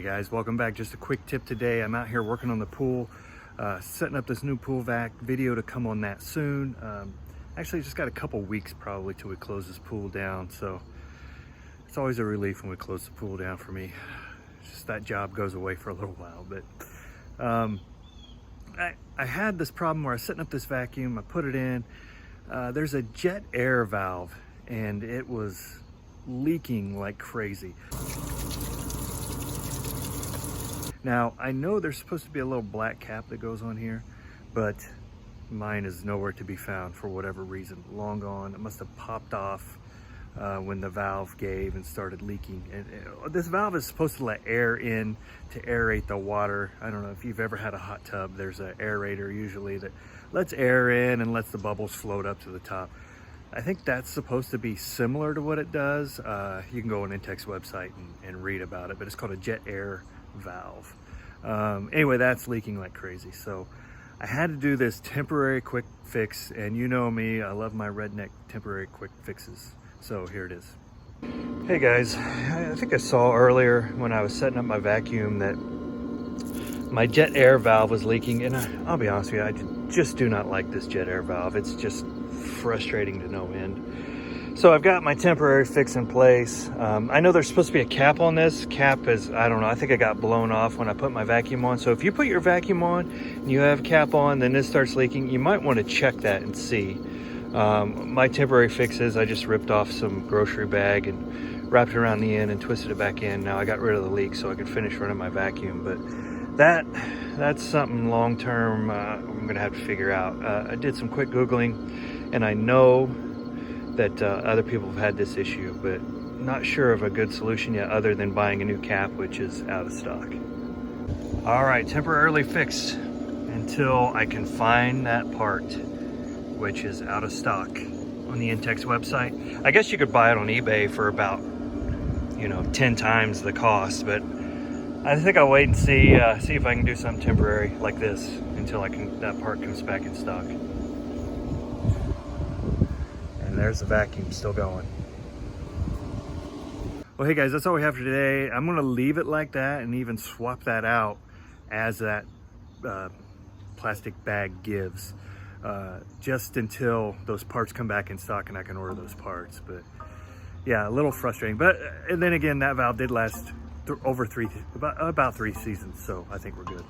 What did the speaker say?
guys, welcome back. Just a quick tip today. I'm out here working on the pool, setting up this new pool vac. Video to come on that soon. Actually just got a couple weeks probably till we close this pool down, so it's always a relief when we close the pool down for me. It's just that job goes away for a little while. But I had this problem where I was setting up this vacuum, I put it in, there's a jet air valve and it was leaking like crazy. Now, I know there's supposed to be a little black cap that goes on here, but mine is nowhere to be found for whatever reason. Long gone. It must have popped off when the valve gave and started leaking. And this valve is supposed to let air in to aerate the water. I don't know if you've ever had a hot tub. There's an aerator usually that lets air in and lets the bubbles float up to the top. I think that's supposed to be similar to what it does. You can go on Intex website and read about it, but it's called a jet air valve. Anyway, that's leaking like crazy. So I had to do this temporary quick fix, and you know me, I love my redneck temporary quick fixes. So here it is. Hey guys, I think I saw earlier when I was setting up my vacuum that my jet air valve was leaking, and I'll be honest with you, I just do not like this jet air valve. It's just frustrating to no end. So I've got my temporary fix in place. I know there's supposed to be a cap on this. Cap is, I don't know, I think it got blown off when I put my vacuum on. So if you put your vacuum on and you have a cap on, then this starts leaking, you might want to check that and see. My temporary fix is I just ripped off some grocery bag and wrapped it around the end and twisted it back in. Now I got rid of the leak so I could finish running my vacuum, but that's something long-term I'm gonna have to figure out. I did some quick Googling, and I know that other people have had this issue, but not sure of a good solution yet other than buying a new cap, which is out of stock. All right, temporarily fixed until I can find that part, which is out of stock on the Intex website. I guess you could buy it on eBay for about, 10 times the cost, but I think I'll wait and see if I can do something temporary like this until that part comes back in stock. And there's the vacuum still going. Well, hey guys, that's all we have for today. I'm gonna leave it like that and even swap that out as that plastic bag gives, just until those parts come back in stock and I can order those parts. But yeah, a little frustrating. But and then again, that valve did last over about 3 seasons, so I think we're good.